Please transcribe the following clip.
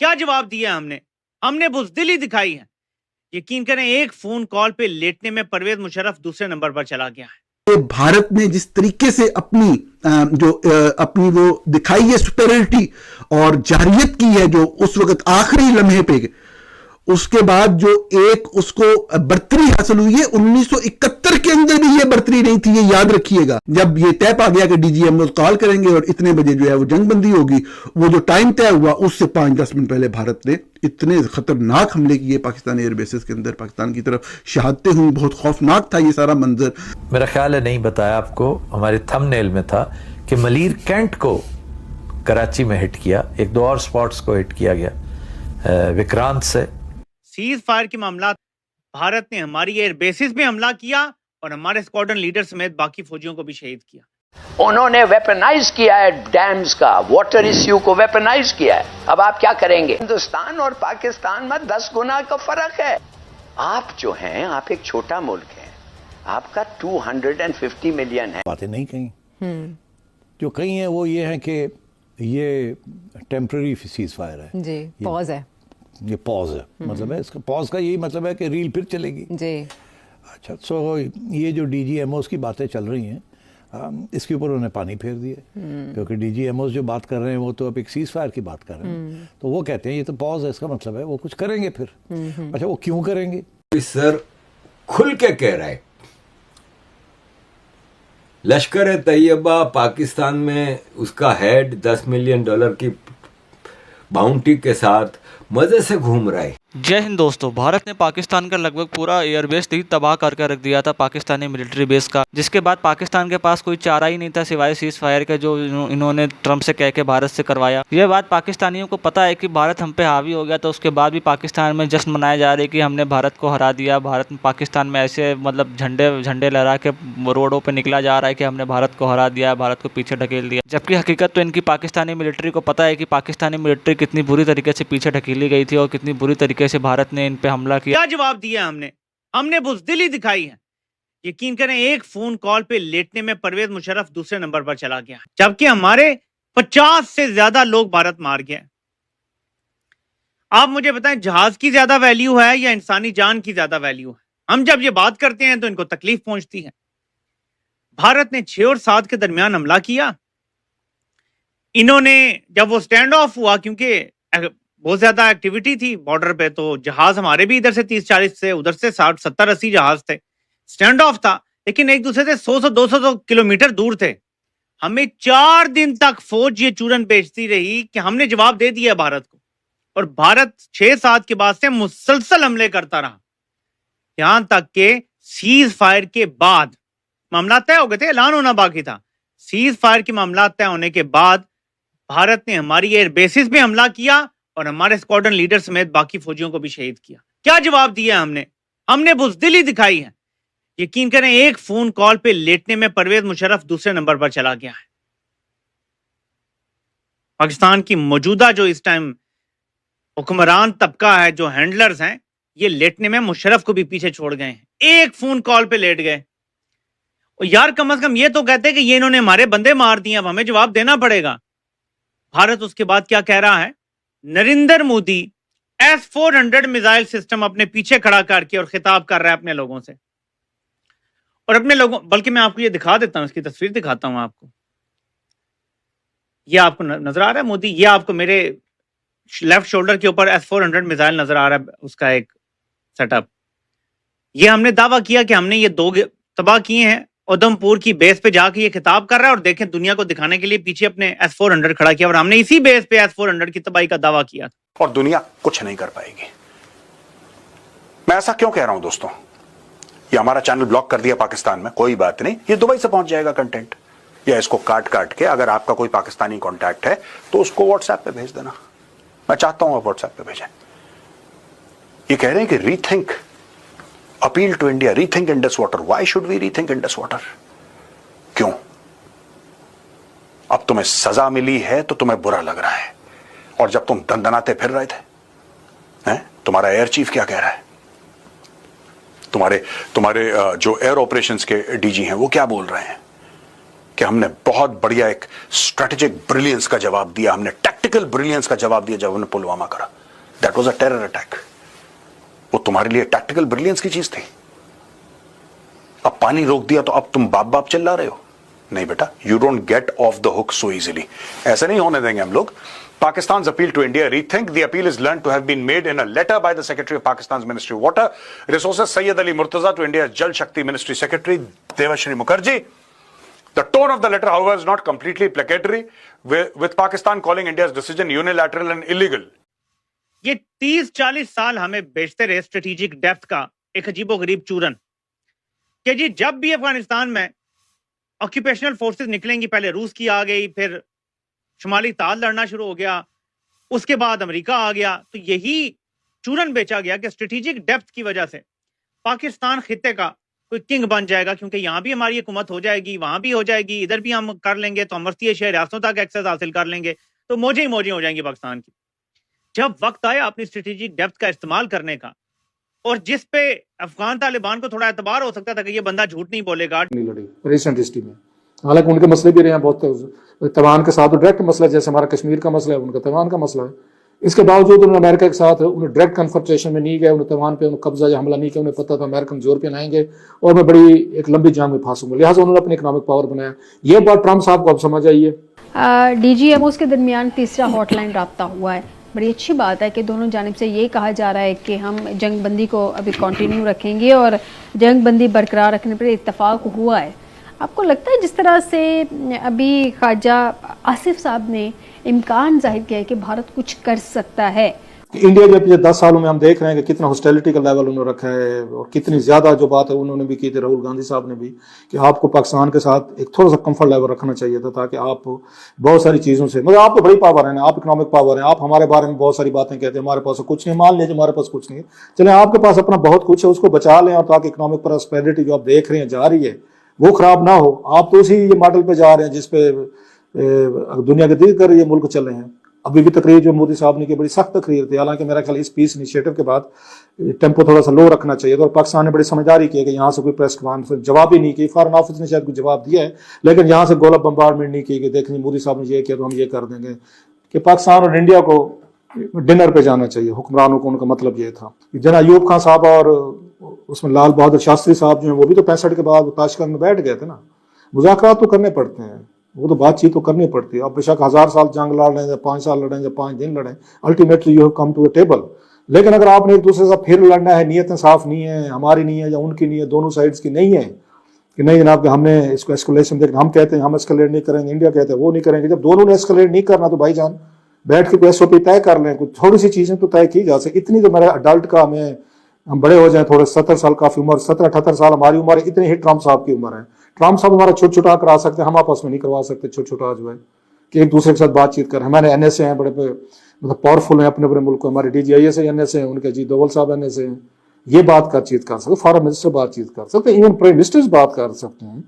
क्या जवाब दिया हमने? हमने बुज़दिली दिखाई है। यकीन करें, एक फोन कॉल पे लेटने में परवेज मुशर्रफ दूसरे नंबर पर चला गया है। भारत ने जिस तरीके से अपनी वो दिखाई है सुपेरियरिटी और जारियत की है, जो उस वक्त आखिरी लम्हे पे, उसके बाद जो एक उसको बर्तरी हासिल हुई है, 1971 के अंदर भी ये बर्तरी नहीं थी, ये याद रखिएगा। जब ये तय पा गया कि डीजीएमओ कॉल करेंगे और इतने बजे जो है वो जंगबंदी होगी, वो जो टाइम तय हुआ उससे 5-10 मिनट पहले भारत ने इतने खतरनाक हमले किए पाकिस्तानी एयरबेसेस के अंदर, पाकिस्तान की तरफ शहादतें हुई। बहुत खौफनाक था ये सारा मंजर। मेरा ख्याल है नहीं बताया आपको, हमारे थंबनेल में था कि मलीर कैंट को कराची में हिट किया, एक दो और स्पॉट्स को हिट किया गया विक्रांत से। सीज फायर के मामला, भारत ने हमारी एयर बेसिस पे हमला किया और हमारे स्क्वाड्रन लीडर समेत बाकी फौजियों को भी शहीद किया। उन्होंने वेपनाइज किया है डैम्स का, वाटर इश्यू को वेपनाइज किया है। अब आप क्या करेंगे? हिंदुस्तान और पाकिस्तान में 10 गुना का फर्क है। आप जो हैं, आप एक छोटा मुल्क है, आपका 250 मिलियन है। बातें नहीं कहीं, जो कहीं है वो ये है कि ये टेम्पररी सीज फायर है जी, पॉज है, ये पॉज है। मतलब है इसका, पॉज का यही मतलब है कि रील फिर चलेगी जी। अच्छा, सो ये जो डीजीएमओस की बातें चल रही हैं, इसके ऊपर उन्होंने पानी फेर दिया, क्योंकि डीजीएमओस जो बात कर रहे हैं वो तो अब एक सीज फायर की बात कर रहे हैं, तो वो कहते हैं ये तो पॉज है, इसका मतलब है वो कुछ करेंगे फिर। अच्छा, वो क्यों करेंगे? सर खुल के कह रहा है, लश्कर तैयबा पाकिस्तान में उसका हेड $10 मिलियन की बाउंटी के साथ मजे से घूम रहा है। जय हिंद दोस्तों, भारत ने पाकिस्तान का लगभग पूरा एयरबेस ही तबाह करके रख दिया था, पाकिस्तानी मिलिट्री बेस का, जिसके बाद पाकिस्तान के पास कोई चारा ही नहीं था सिवाय सीज फायर के, जो इन्होंने ट्रम्प से कह के भारत से करवाया। ये बात पाकिस्तानियों को पता है कि भारत हम पे हावी हो गया, तो उसके बाद भी पाकिस्तान में जश्न मनाया जा रहा है कि हमने भारत को हरा दिया। भारत में पाकिस्तान में ऐसे मतलब झंडे लहरा के रोडों पर निकला जा रहा है कि हमने भारत को हरा दिया, भारत को पीछे ढकेल दिया, जबकि हकीकत तो इनकी पाकिस्तानी मिलिट्री को पता है कि पाकिस्तानी मिलिट्री कितनी बुरी तरीके से पीछे ढकेली गई थी और कितनी बुरी तरीके से भारत ने इन पे हमला किया। क्या जवाब दिया हमने? हमने बुज़दिली दिखाई है। यकीन करें, एक फोन कॉल पे लेटने में परवेज मुशर्रफ दूसरे नंबर पर चला गया, जबकि हमारे 50 से ज्यादा लोग भारत मार गए। आप मुझे बताएं, जहाज की ज्यादा वैल्यू है या इंसानी जान की ज्यादा वैल्यू है? हम जब ये बात करते हैं तो इनको तकलीफ पहुंचती है। भारत ने 6 और 7 के दरमियान हमला किया। इन्होंने जब वो स्टैंड ऑफ हुआ, क्योंकि बहुत ज्यादा एक्टिविटी थी बॉर्डर पे, तो जहाज हमारे भी इधर से 30-40 से, उधर से 60-70-80 जहाज थे। स्टैंड ऑफ था, लेकिन एक दूसरे से 100-200 किलोमीटर दूर थे। हमें 4 दिन तक फौज ये चूरन बेचती रही कि हमने जवाब दे दिया भारत को, और भारत 6-7 के बाद से मुसलसल हमले करता रहा, यहां तक के सीज फायर के बाद मामला तय हो गए थे, ऐलान होना बाकी था। सीज फायर के मामला तय होने के बाद भारत ने हमारी एयर बेसिस पे हमला किया और हमारे स्क्वाड्रन लीडर समेत बाकी फौजियों को भी शहीद किया। क्या जवाब दिया हमने? हमने बुज़दिली दिखाई है। यकीन करें, एक फोन कॉल पे लेटने में परवेज मुशर्रफ दूसरे नंबर पर चला गया है। पाकिस्तान की मौजूदा जो इस टाइम हुक्मरान तबका है, जो हैंडलर्स हैं, ये लेटने में मुशर्रफ को भी पीछे छोड़ गए हैं। एक फोन कॉल पे लेट गए। और यार, कम से कम ये तो कहते कि ये इन्होंने हमारे बंदे मार दिए, अब हमें जवाब देना पड़ेगा। भारत उसके बाद क्या कह रहा है? Narendra Modi S-400 missile system अपने पीछे खड़ा करके और खिताब कर रहा है अपने लोगों से, और अपने लोगों, बल्कि मैं आपको ये दिखा देता हूं, इसकी तस्वीर दिखाता हूं आपको। ये आपको नजर आ रहा है मोदी, ये आपको मेरे लेफ्ट शोल्डर के ऊपर S-400 मिसाइल नजर आ रहा है, उसका एक सेटअप। ये हमने दावा किया कि हमने ये 2 तबाह किए हैं। उधमपुर की बेस पे जाके ये खिताब कर रहा है, और देखें, दुनिया को दिखाने के लिए पीछे अपने S-400 खड़ा किया, और हमने इसी बेस पे S-400 की तबाही का दावा किया और दुनिया कुछ नहीं कर पाएगी। मैं ऐसा क्यों कह रहा हूं दोस्तों? ये हमारा चैनल ब्लॉक कर दिया पाकिस्तान में, कोई बात नहीं, ये दुबई से पहुंच जाएगा कंटेंट, या इसको काट के अगर आपका कोई पाकिस्तानी कॉन्टैक्ट है तो उसको व्हाट्सएप पे भेज देना। मैं चाहता हूं आप व्हाट्सएप पे भेजें। ये कह रहे हैं कि rethink, appeal to India, rethink Indus water. Why should we rethink Indus water? क्यों? अब तुम्हें सजा मिली है तो तुम्हें बुरा लग रहा है, और जब तुम दंदनाते फिर रहे थे, तुम्हारा एयर चीफ क्या कह रहा है? तुम्हारे जो एयर ऑपरेशंस के डीजी हैं वो क्या बोल रहे हैं? कि हमने बहुत बढ़िया एक स्ट्रेटेजिक ब्रिलियंस का जवाब दिया, हमने टैक्टिकल ब्रिलियंस का जवाब दिया जब हमने पुलवामा करा। That was a terror attack. वो तुम्हारे लिए टैक्टिकल ब्रिलियंस की चीज थी। अब पानी रोक दिया तो अब तुम बाप बाप चिल्ला रहे हो? नहीं बेटा, you don't get of the hook so easily. ऐसे नहीं होने देंगे हम लोग। Pakistan's appeal to India, rethink. The appeal is learned to have been made in a letter by the Secretary of Pakistan's Ministry of Water Resources, Sayyid Ali Murtaza, to India's Jal Shakti Ministry Secretary, Devashri Mukherjee. The tone of the letter, however, is not completely placatory, with Pakistan calling India's decision unilateral and illegal. ये 30-40 साल हमें बेचते रहे strategic depth का एक अजीबोगरीब चूरन कि जी जब भी अफगानिस्तान में ऑक्यूपेशनल फोर्सेस निकलेंगी, पहले रूस की आ गई, फिर शुमाली ताल लड़ना शुरू हो गया, उसके बाद अमेरिका आ गया, तो यही चूरन बेचा गया कि स्ट्रेटेजिक डेप्थ की वजह से पाकिस्तान खित्ते का कोई किंग बन जाएगा, क्योंकि यहां भी हमारी हुकूमत हो जाएगी, वहां भी हो जाएगी, इधर भी हम कर लेंगे तो हम मस्ती एशिया रियासतों तक एक्सेस हासिल कर लेंगे, तो मौजें ही मौजें हो जाएंगी पाकिस्तान की। जब वक्त आया अपनी स्ट्रेटेजिक डेप्थ का इस्तेमाल करने का, और जिस पे अफगान तालिबान को थोड़ा एतबार हो सकता था कि ये बंदा झूठ नहीं बोलेगा, नहीं लड़ी रिसेंट हिस्ट्री में। हालांकि उनके मसले भी रहे हैं बहुत, तैवान के साथ तो डायरेक्ट मसला, जैसे हमारा कश्मीर का मसला है, उनका तैवान का मसला है। इसके बावजूद उन्होंने अमेरिका के साथ उन्हें डायरेक्ट कन्फ्रंटेशन में नहीं गए, उन्हें तैवान पे कब्जा या हमला नहीं किया। उन्हें पता था अमेरिकन जोर पे आएंगे और मैं बड़ी एक लंबी जंग में फांसूंगा, लिहाजा उन्होंने अपनी इकोनॉमिक पावर बनाया। ये बात ट्रम्प साहब को अब समझ आई है। DGMOs के दरमियान तीसरा हॉटलाइन राब्ता हुआ है। बड़ी अच्छी बात है कि दोनों जानिब से ये कहा जा रहा है कि हम जंग बंदी को अभी कंटिन्यू रखेंगे और जंग बंदी बरकरार रखने पर इत्तफाक हुआ है। आपको लगता है जिस तरह से अभी ख्वाजा आसिफ साहब ने इम्कान जाहिर किया है कि भारत कुछ कर सकता है? इंडिया के पिछले 10 सालों में हम देख रहे हैं कि कितना हॉस्टिलिटी का लेवल उन्होंने रखा है और कितनी ज़्यादा जो बात है उन्होंने भी की थी, राहुल गांधी साहब ने भी, कि आपको पाकिस्तान के साथ एक थोड़ा सा कंफर्ट लेवल रखना चाहिए था ताकि आप बहुत सारी चीज़ों से, मतलब आप तो बड़ी पावर है ना, आप इकोनॉमिक पावर हैं, आप हमारे बारे में बहुत सारी बातें कहते हैं, हमारे पास कुछ नहीं, मान लीजिए हमारे पास कुछ नहीं है, चले आपके पास अपना बहुत कुछ है, उसको बचा लें और ताकि इकोनॉमिक प्रॉस्पेरिटी जो आप देख रहे हैं जा रही है वो खराब ना हो। आप तो उसी ये मॉडल पे जा रहे हैं जिसपे दुनिया के दीगर ये मुल्क चल रहे हैं। अभी भी तकरीर जो मोदी साहब ने की बड़ी सख्त तकरीर थी, हालांकि मेरा ख्याल इस पीस इनिशिएटिव के बाद टेम्पो थोड़ा सा लो रखना चाहिए था और पाकिस्तान ने बड़ी समझदारी की है कि यहाँ से कोई प्रेस कॉन्फ्रेंस जवाब ही नहीं की। फॉरेन ऑफिस ने शायद कोई जवाब दिया है लेकिन यहाँ से गोला बम्बार्डमेंट नहीं की कि देखें मोदी साहब ने ये किया तो हम ये कर देंगे। कि पाकिस्तान और इंडिया को डिनर पे जाना चाहिए हुक्मरानों को, उनका मतलब ये था। जना अयूब खान साहब और उसमें लाल बहादुर शास्त्री साहब जो हैं वो भी तो 65 के बाद ताशकंद में बैठ गए थे ना। मुज़ाकरात तो करने पड़ते हैं, वो तो बातचीत तो करनी पड़ती है। अब बेशक 1000 साल जंग लड़ रहे हैं, 5 साल लड़ें या 5 दिन लड़ें, ultimately you have come to a table. लेकिन अगर आपने एक दूसरे से फिर लड़ना है, नीयतें साफ नहीं है, हमारी नहीं है या उनकी नहीं है, दोनों साइड्स की नहीं है कि नहीं जनाब कि हमने इसको एस्केलेशन देखना, हम कहते हैं हम एस्केलेट नहीं करेंगे, इंडिया कहते हैं वो नहीं करेंगे। जब दोनों ने एस्केलेट नहीं करना तो भाईजान बैठ के SOP तय कर लें, कुछ थोड़ी सी चीजें तो तय की जा सके। इतनी तो मेरा अडल्ट का हमें हम बड़े हो जाएं, थोड़े 70 साल काफी उम्र, 17-78 साल हमारी उम्र है, इतनी ही ट्रम्प साहब की उम्र है। ट्रम्प साहब हमारा छोटा छोटा करा सकते हैं, हम आपस में नहीं करवा सकते छोटा छोटा जो है कि एक दूसरे के साथ बातचीत कर। हमारे NSA हैं, बड़े मतलब पावरफुल हैं अपने अपने मुल्क को, हमारे DGIS NSA हैं, उनके अजीत डोवल साहब NSA हैं। ये बातचीत कर सकते, फॉरेन मिनिस्टर बातचीत कर सकते, इवन प्राइम मिनिस्टर्स बात कर सकते हैं।